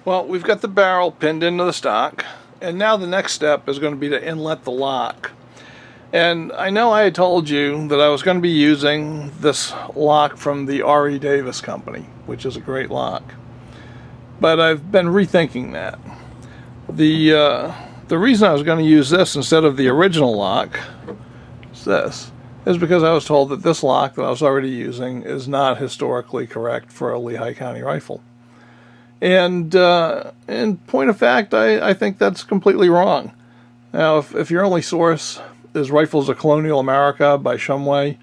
Well, we've got the barrel pinned into the stock, and now the next step is going to be to inlet the lock. And I know I had told you that I was going to be using this lock from the R.E. Davis company, which is a great lock. But I've been rethinking that. The reason I was going to use this instead of the original lock is because I was told that this lock that I was already using is not historically correct for a Lehigh County rifle. And in point of fact, I think that's completely wrong. Now, if your only source is Rifles of Colonial America by Shumway,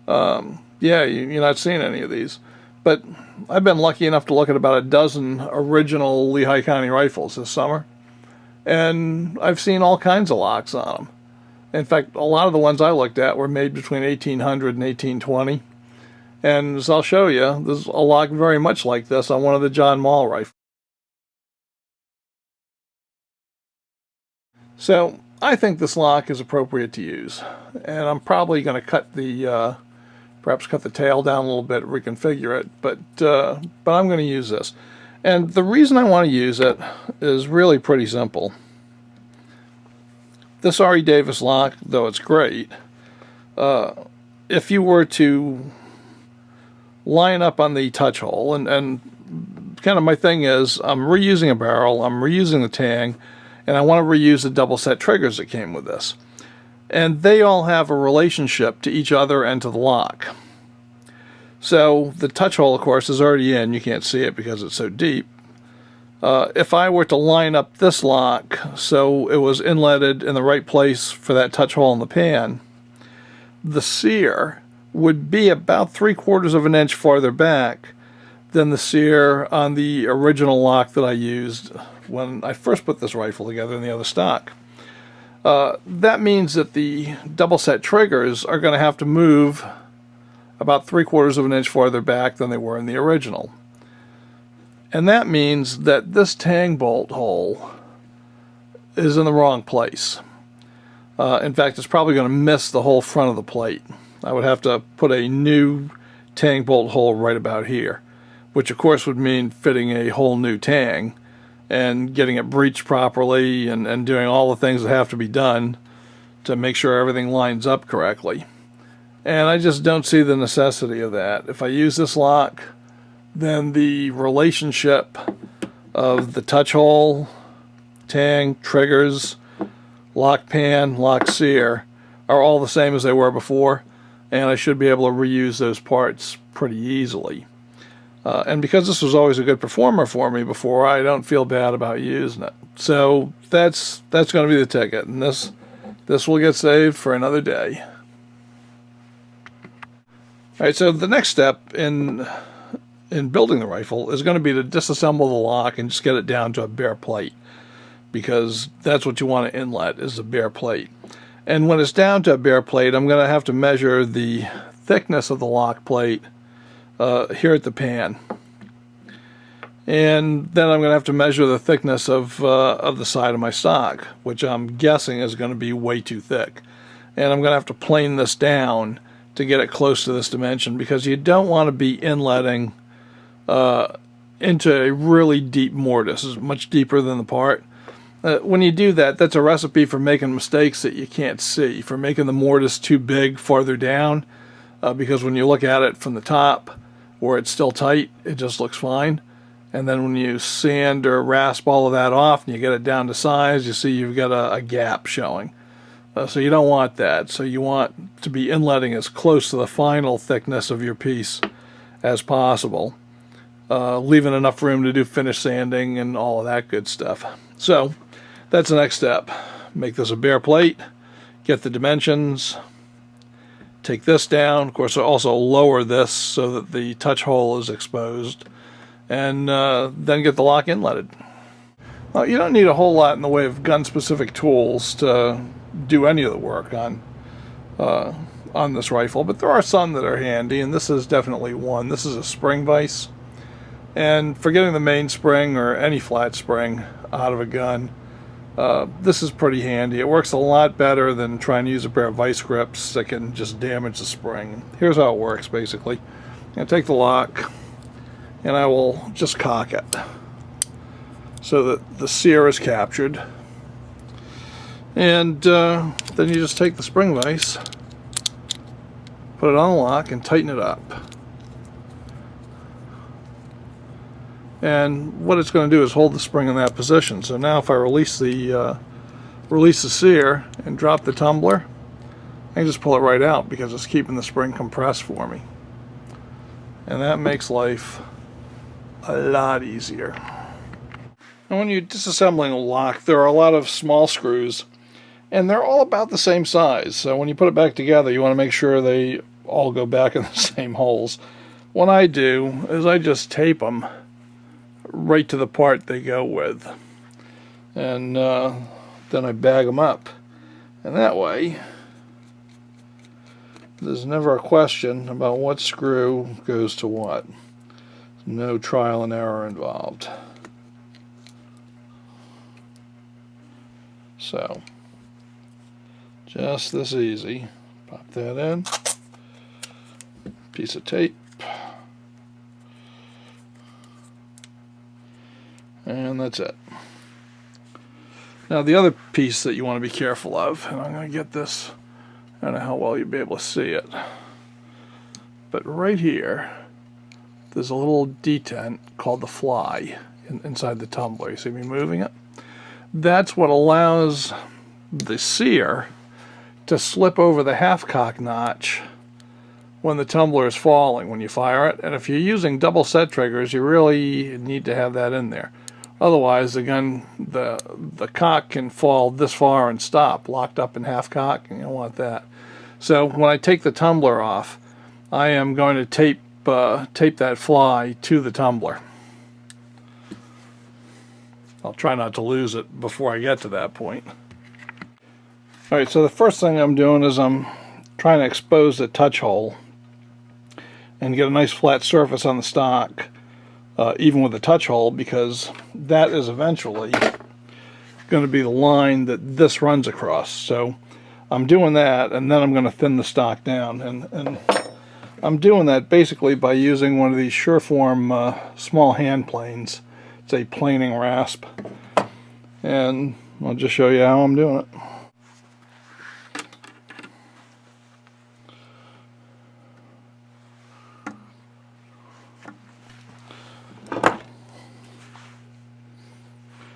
yeah, you're not seeing any of these. But I've been lucky enough to look at about a dozen original Lehigh County rifles this summer, and I've seen all kinds of locks on them. In fact, a lot of the ones I looked at were made between 1800 and 1820. And as I'll show you, there's a lock very much like this on one of the John Mall rifles. So I think this lock is appropriate to use, and I'm probably going to cut the perhaps cut the tail down a little bit, reconfigure it, but I'm going to use this. And the reason I want to use it is really pretty simple. This R.E. Davis lock, though it's great, if you were to line up on the touch hole, and kind of my thing is I'm reusing a barrel, I'm reusing the tang, and I want to reuse the double set triggers that came with this. And they all have a relationship to each other and to the lock. So the touch hole, of course, is already in. You can't see it because it's so deep. If I were to line up this lock so it was inletted in the right place for that touch hole in the pan, the sear would be about 3/4 of an inch farther back than the sear on the original lock that I used when I first put this rifle together in the other stock. That means that the double set triggers are going to have to move about 3/4 of an inch farther back than they were in the original. And that means that this tang bolt hole is in the wrong place. In fact, it's probably going to miss the whole front of the plate. I would have to put a new tang bolt hole right about here, which of course would mean fitting a whole new tang and getting it breeched properly and doing all the things that have to be done to make sure everything lines up correctly. And I just don't see the necessity of that. If I use this lock, then the relationship of the touch hole, tang, triggers, lock pan, lock sear are all the same as they were before, and I should be able to reuse those parts pretty easily. And because this was always a good performer for me before, I don't feel bad about using it. So that's going to be the ticket, and this will get saved for another day. All right, so the next step in building the rifle is going to be to disassemble the lock and just get it down to a bare plate, because that's what you want to inlet, is a bare plate. And when it's down to a bare plate, I'm going to have to measure the thickness of the lock plate here at the pan. And then I'm going to have to measure the thickness of the side of my stock, which I'm guessing is going to be way too thick. And I'm going to have to plane this down to get it close to this dimension, because you don't want to be inletting into a really deep mortise. It's much deeper than the part. When you do that, that's a recipe for making mistakes that you can't see, for making the mortise too big farther down, because when you look at it from the top, where it's still tight, it just looks fine. And then when you sand or rasp all of that off and you get it down to size, you see you've got a gap showing. So you don't want that. So you want to be inletting as close to the final thickness of your piece as possible, leaving enough room to do finish sanding and all of that good stuff. So that's the next step. Make this a bare plate, get the dimensions, take this down. Of course, also lower this so that the touch hole is exposed, and then get the lock inletted. Well, you don't need a whole lot in the way of gun-specific tools to do any of the work on this rifle, but there are some that are handy, and this is definitely one. This is a spring vise, and for getting the mainspring or any flat spring out of a gun, this is pretty handy. It works a lot better than trying to use a pair of vice grips that can just damage the spring. Here's how it works, basically. I'm going to take the lock, and I will just cock it. so that the sear is captured. And then you just take the spring vise, put it on the lock, and tighten it up. And what it's going to do is hold the spring in that position. So now if I release the sear and drop the tumbler, I can just pull it right out because it's keeping the spring compressed for me. And that makes life a lot easier. And when you're disassembling a lock, there are a lot of small screws, and they're all about the same size. So when you put it back together, you want to make sure they all go back in the same holes. What I do is I just tape them right to the part they go with. And then I bag them up. And that way, there's never a question about what screw goes to what. No trial and error involved. So, just this easy. Pop that in. Piece of tape. And that's it. Now the other piece that you want to be careful of, and I'm going to get this, I don't know how well you'll be able to see it, but right here there's a little detent called the fly inside the tumbler. You see me moving it? That's what allows the sear to slip over the half-cock notch when the tumbler is falling, when you fire it. And if you're using double set triggers, you really need to have that in there. Otherwise, again, the cock can fall this far and stop, locked up in half-cock, and you don't want that. So when I take the tumbler off, I am going to tape that fly to the tumbler. I'll try not to lose it before I get to that point. Alright, so the first thing I'm doing is I'm trying to expose the touch hole and get a nice flat surface on the stock, even with the touch hole, because that is eventually going to be the line that this runs across. So I'm doing that, and then I'm going to thin the stock down, and I'm doing that basically by using one of these Sureform small hand planes. It's a planing rasp, and I'll just show you how I'm doing it.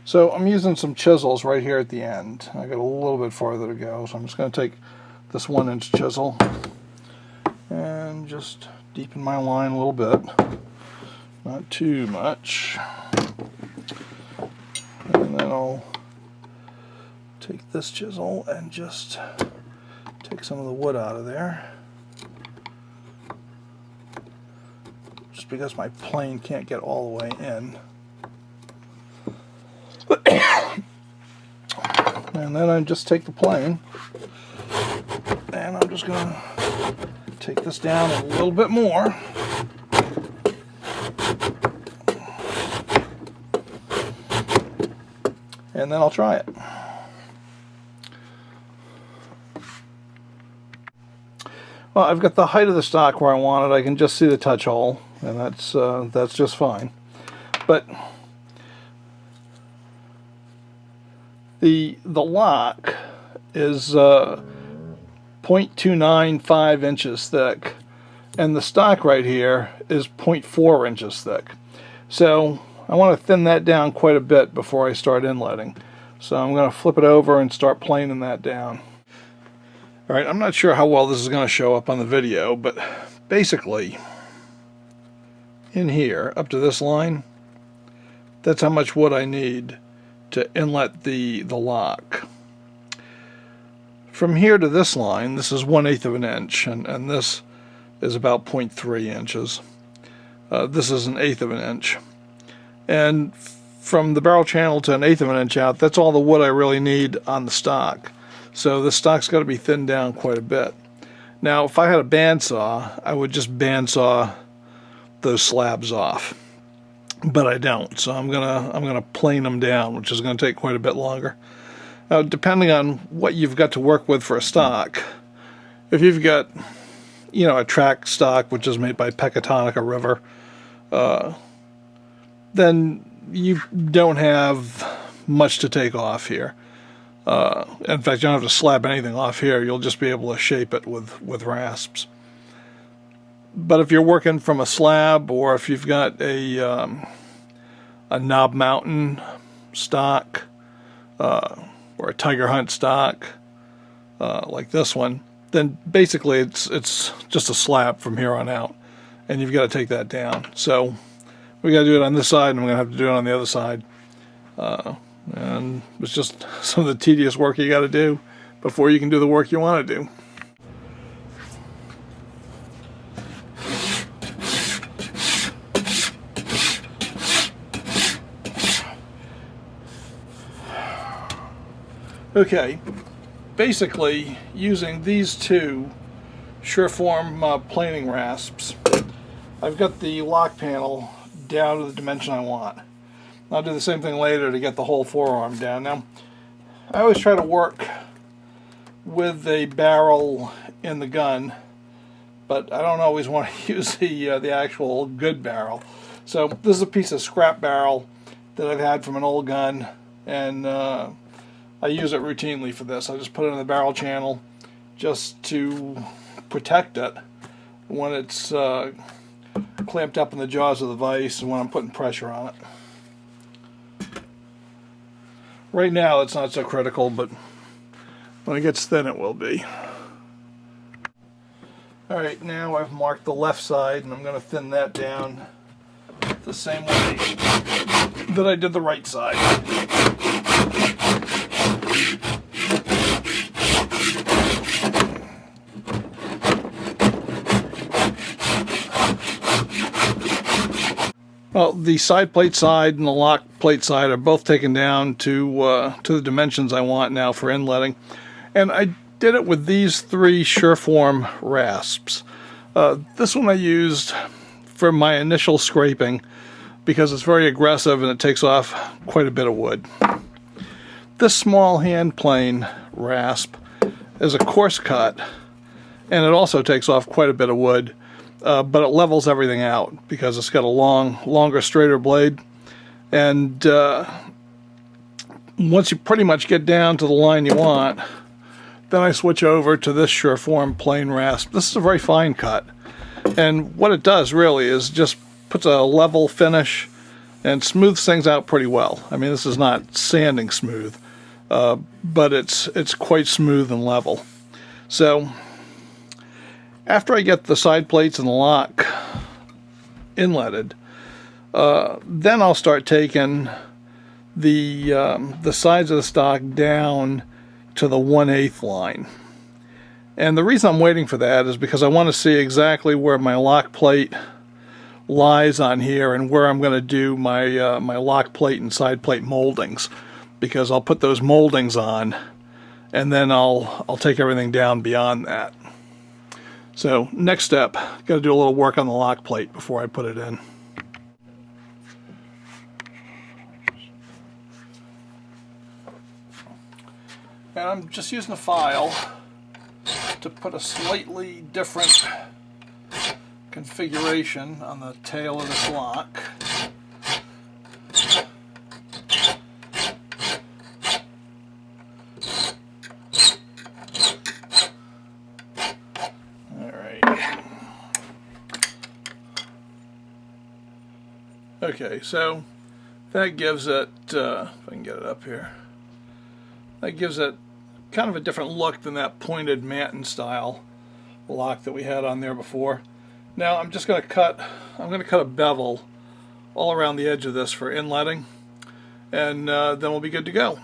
So I'm using some chisels right here at the end. I got a little bit farther to go, so I'm just going to take this 1-inch chisel and just deepen my line a little bit, not too much. And then I'll take this chisel and just take some of the wood out of there, just because my plane can't get all the way in. And then I just take the plane, and I'm just going to take this down a little bit more. And then I'll try it. Well, I've got the height of the stock where I want it. I can just see the touch hole, and that's just fine. But the lock is 0.295 inches thick, and the stock right here is 0.4 inches thick. So I want to thin that down quite a bit before I start inletting. So I'm going to flip it over and start planing that down. Alright, I'm not sure how well this is going to show up on the video, but basically in here, up to this line, that's how much wood I need to inlet the lock. From here to this line, this is 1/8 of an inch, and this is about 0.3 inches. This is 1/8 of an inch. And from the barrel channel to 1/8 of an inch out, that's all the wood I really need on the stock. So the stock's got to be thinned down quite a bit. Now, if I had a bandsaw, I would just bandsaw those slabs off. But I don't, so I'm gonna plane them down, which is going to take quite a bit longer. Now, depending on what you've got to work with for a stock, if you've got, you know, a track stock which is made by Pecatonica River, then you don't have much to take off here. In fact, you don't have to slap anything off here. You'll just be able to shape it with rasps. But if you're working from a slab, or if you've got a knob mountain stock, or a tiger hunt stock, like this one, then basically it's just a slab from here on out, and you've got to take that down. So we got to do it on this side, and we're going to have to do it on the other side. And it's just some of the tedious work you got to do before you can do the work you want to do. Okay, basically using these two Sureform planing rasps, I've got the lock panel down to the dimension I want. I'll do the same thing later to get the whole forearm down. Now, I always try to work with a barrel in the gun, but I don't always want to use the actual good barrel. So this is a piece of scrap barrel that I've had from an old gun, and I use it routinely for this. I just put it in the barrel channel just to protect it when it's clamped up in the jaws of the vise and when I'm putting pressure on it. Right now it's not so critical, but when it gets thin it will be. Alright, now I've marked the left side, and I'm going to thin that down the same way that I did the right side. Well, the side plate side and the lock plate side are both taken down to the dimensions I want now for inletting. And I did it with these three Sureform rasps. This one I used for my initial scraping because it's very aggressive and it takes off quite a bit of wood. This small hand plane rasp is a coarse cut, and it also takes off quite a bit of wood. But it levels everything out because it's got a longer, straighter blade. And once you pretty much get down to the line you want, then I switch over to this Sureform plain rasp. This is a very fine cut. And what it does really is just puts a level finish and smooths things out pretty well. I mean, this is not sanding smooth, but it's quite smooth and level. So after I get the side plates and the lock inletted, then I'll start taking the sides of the stock down to the 1/8 line. And the reason I'm waiting for that is because I want to see exactly where my lock plate lies on here and where I'm going to do my my lock plate and side plate moldings, because I'll put those moldings on and then I'll take everything down beyond that. So next step, got to do a little work on the lock plate before I put it in. And I'm just using a file to put a slightly different configuration on the tail of this lock. Okay, so that gives it, if I can get it up here, that gives it kind of a different look than that pointed Manton style lock that we had on there before. Now I'm just going to cut a bevel all around the edge of this for inletting, and then we'll be good to go.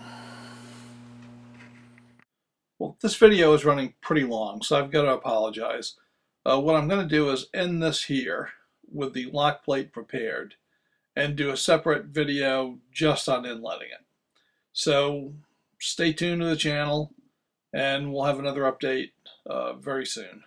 Well, this video is running pretty long, so I've got to apologize. What I'm going to do is end this here with the lock plate prepared, and do a separate video just on inletting it. So stay tuned to the channel, and we'll have another update very soon.